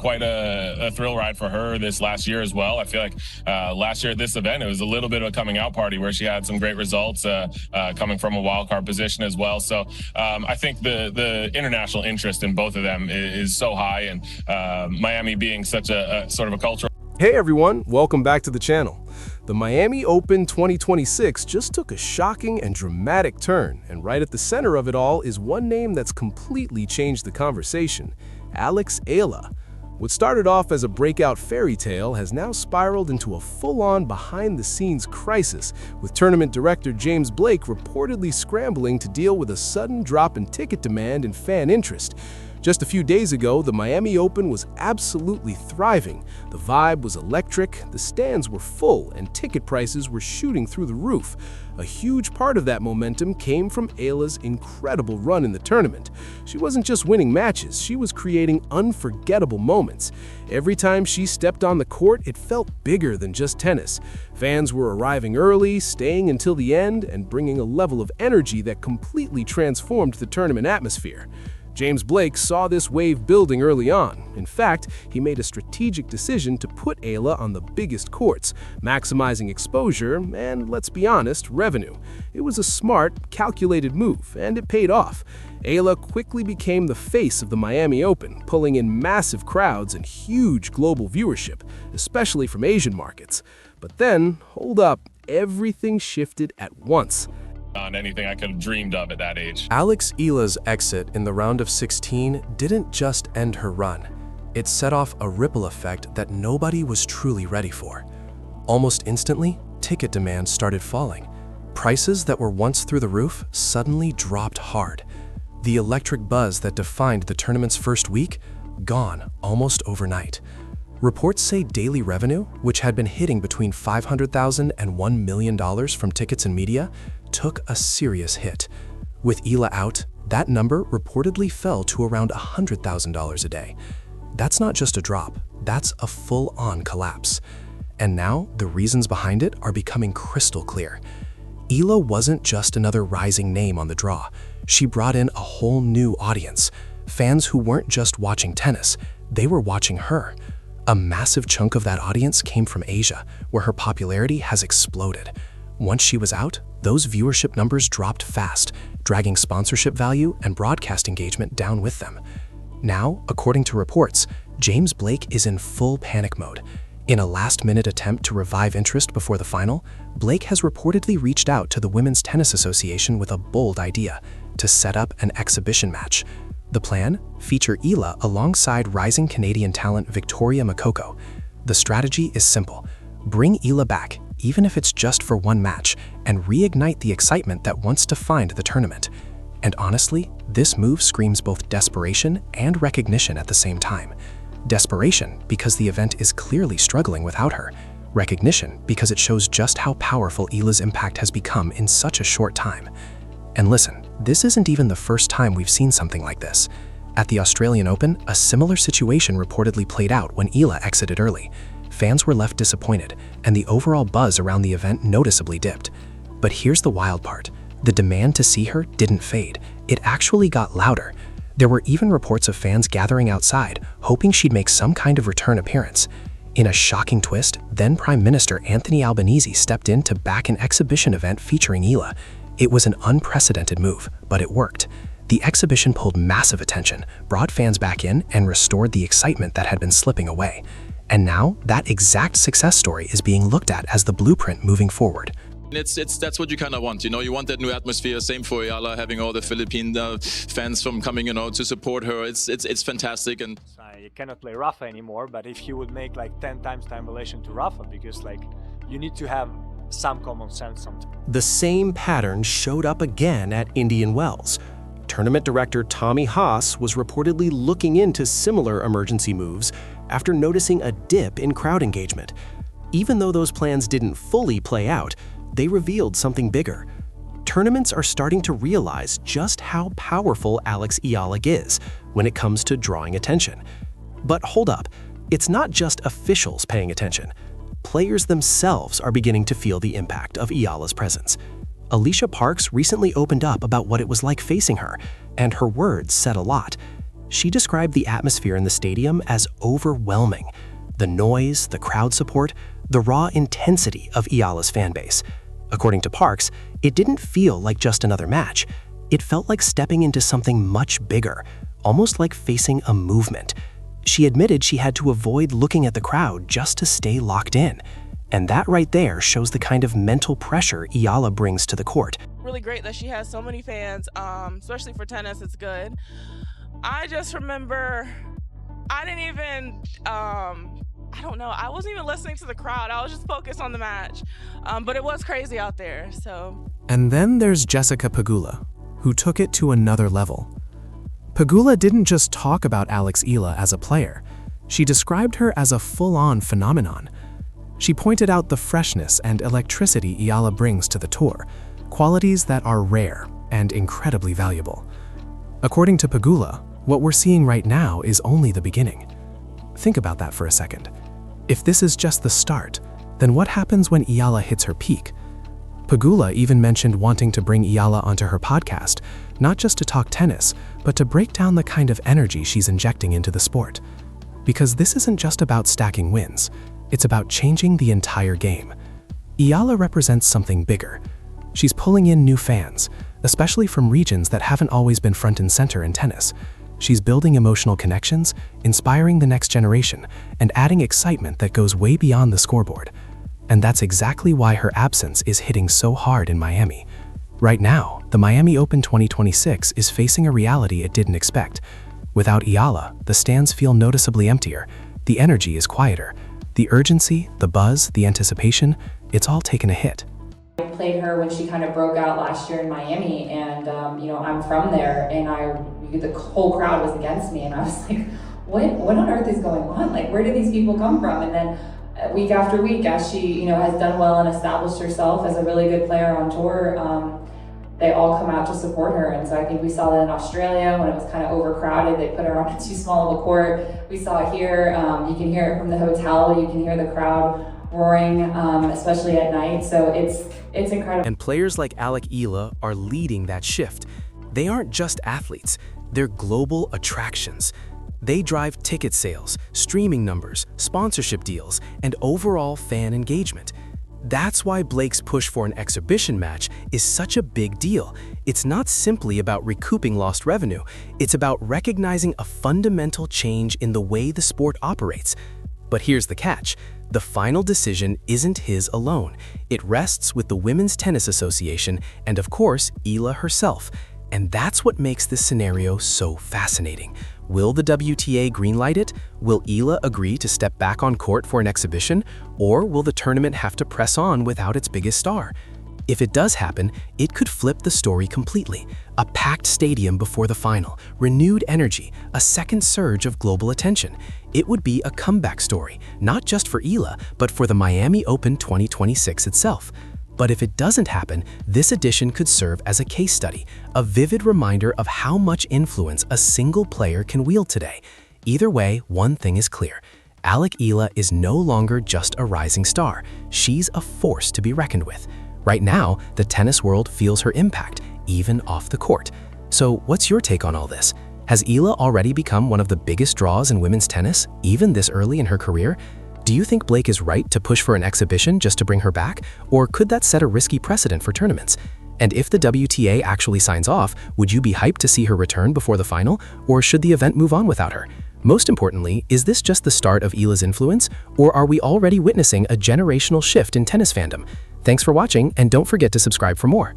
quite a thrill ride for her this last year as well. I feel like last year at this event, it was a little bit of a coming out party where she had some great results coming from a wild card position as well. So I think the international interest in both of them is so high, and Miami being such a sort of a cultural. Hey everyone, welcome back to the channel. The Miami Open 2026 just took a shocking and dramatic turn, and right at the center of it all is one name that's completely changed the conversation: Eala. What started off as a breakout fairy tale has now spiraled into a full-on behind-the-scenes crisis, with tournament director James Blake reportedly scrambling to deal with a sudden drop in ticket demand and fan interest. Just a few days ago, the Miami Open was absolutely thriving. The vibe was electric, the stands were full, and ticket prices were shooting through the roof. A huge part of that momentum came from Eala's incredible run in the tournament. She wasn't just winning matches, she was creating unforgettable moments. Every time she stepped on the court, it felt bigger than just tennis. Fans were arriving early, staying until the end, and bringing a level of energy that completely transformed the tournament atmosphere. James Blake saw this wave building early on. In fact, he made a strategic decision to put Eala on the biggest courts, maximizing exposure and, let's be honest, revenue. It was a smart, calculated move, and it paid off. Eala quickly became the face of the Miami Open, pulling in massive crowds and huge global viewership, especially from Asian markets. But then, hold up, everything shifted at once. On anything I could have dreamed of at that age. Eala's exit in the round of 16 didn't just end her run. It set off a ripple effect that nobody was truly ready for. Almost instantly, ticket demand started falling. Prices that were once through the roof suddenly dropped hard. The electric buzz that defined the tournament's first week, gone almost overnight. Reports say daily revenue, which had been hitting between $500,000 and $1 million from tickets and media, took a serious hit. With Eala out, that number reportedly fell to around $100,000 a day. That's not just a drop, that's a full-on collapse. And now, the reasons behind it are becoming crystal clear. Eala wasn't just another rising name on the draw. She brought in a whole new audience. Fans who weren't just watching tennis, they were watching her. A massive chunk of that audience came from Asia, where her popularity has exploded. Once she was out, those viewership numbers dropped fast, dragging sponsorship value and broadcast engagement down with them. Now, according to reports, James Blake is in full panic mode. In a last-minute attempt to revive interest before the final, Blake has reportedly reached out to the Women's Tennis Association with a bold idea: to set up an exhibition match. The plan? Feature Eala alongside rising Canadian talent Victoria Makoko. The strategy is simple: bring Eala back, even if it's just for one match, and reignite the excitement that once defined the tournament. And honestly, this move screams both desperation and recognition at the same time. Desperation because the event is clearly struggling without her. Recognition because it shows just how powerful Eala's impact has become in such a short time. And listen, this isn't even the first time we've seen something like this. At the Australian Open, a similar situation reportedly played out when Eala exited early. Fans were left disappointed, and the overall buzz around the event noticeably dipped. But here's the wild part: the demand to see her didn't fade. It actually got louder. There were even reports of fans gathering outside, hoping she'd make some kind of return appearance. In a shocking twist, then Prime Minister Anthony Albanese stepped in to back an exhibition event featuring Eala. It was an unprecedented move, but it worked. The exhibition pulled massive attention, brought fans back in, and restored the excitement that had been slipping away. And now, that exact success story is being looked at as the blueprint moving forward. That's what you kind of want, you know. You want that new atmosphere. Same for Eala, having all the Philippine fans from coming, to support her. It's fantastic. And you cannot play Rafa anymore, but if you would make like 10 times time relation to Rafa, because you need to have some common sense sometimes. The same pattern showed up again at Indian Wells. Tournament director Tommy Haas was reportedly looking into similar emergency moves after noticing a dip in crowd engagement. Even though those plans didn't fully play out, they revealed something bigger. Tournaments are starting to realize just how powerful Eala is when it comes to drawing attention. But hold up, it's not just officials paying attention. Players themselves are beginning to feel the impact of Eala's presence. Alicia Parks recently opened up about what it was like facing her, and her words said a lot. She described the atmosphere in the stadium as overwhelming. The noise, the crowd support, the raw intensity of Eala's fanbase. According to Parks, it didn't feel like just another match. It felt like stepping into something much bigger, almost like facing a movement. She admitted she had to avoid looking at the crowd just to stay locked in. And that right there shows the kind of mental pressure Eala brings to the court. Really great that she has so many fans, especially for tennis, it's good. I just remember, I didn't even, I don't know, I wasn't even listening to the crowd. I was just focused on the match, but it was crazy out there, so. And then there's Jessica Pegula, who took it to another level. Pegula didn't just talk about Alex Eala as a player. She described her as a full-on phenomenon. She pointed out the freshness and electricity Eala brings to the tour, qualities that are rare and incredibly valuable. According to Pegula, what we're seeing right now is only the beginning. Think about that for a second. If this is just the start, then what happens when Eala hits her peak? Pegula even mentioned wanting to bring Eala onto her podcast, not just to talk tennis, but to break down the kind of energy she's injecting into the sport. Because this isn't just about stacking wins, it's about changing the entire game. Eala represents something bigger. She's pulling in new fans, especially from regions that haven't always been front and center in tennis. She's building emotional connections, inspiring the next generation, and adding excitement that goes way beyond the scoreboard. And that's exactly why her absence is hitting so hard in Miami. Right now, the Miami Open 2026 is facing a reality it didn't expect. Without Eala, the stands feel noticeably emptier, the energy is quieter. The urgency, the buzz, the anticipation, it's all taken a hit. I played her when she kind of broke out last year in Miami, and I'm from there, and the whole crowd was against me, and I was like, what on earth is going on? Like, where do these people come from? And then week after week, as she has done well and established herself as a really good player on tour, they all come out to support her. And so I think we saw that in Australia when it was kind of overcrowded. They put her on too small of a court. We saw it here. You can hear it from the hotel. You can hear the crowd roaring, especially at night. So it's incredible. And players like Alex Eala are leading that shift. They aren't just athletes, they're global attractions. They drive ticket sales, streaming numbers, sponsorship deals, and overall fan engagement. That's why Blake's push for an exhibition match is such a big deal. It's not simply about recouping lost revenue, it's about recognizing a fundamental change in the way the sport operates. But here's the catch. The final decision isn't his alone. It rests with the Women's Tennis Association and, of course, Eala herself. And that's what makes this scenario so fascinating. Will the WTA greenlight it? Will Eala agree to step back on court for an exhibition? Or will the tournament have to press on without its biggest star? If it does happen, it could flip the story completely. A packed stadium before the final, renewed energy, a second surge of global attention. It would be a comeback story, not just for Eala, but for the Miami Open 2026 itself. But if it doesn't happen, this edition could serve as a case study, a vivid reminder of how much influence a single player can wield today. Either way, one thing is clear. Alex Eala is no longer just a rising star. She's a force to be reckoned with. Right now, the tennis world feels her impact, even off the court. So what's your take on all this? Has Eala already become one of the biggest draws in women's tennis, even this early in her career? Do you think Blake is right to push for an exhibition just to bring her back, or could that set a risky precedent for tournaments? And if the WTA actually signs off, would you be hyped to see her return before the final, or should the event move on without her? Most importantly, is this just the start of Eala's influence, or are we already witnessing a generational shift in tennis fandom? Thanks for watching, and don't forget to subscribe for more.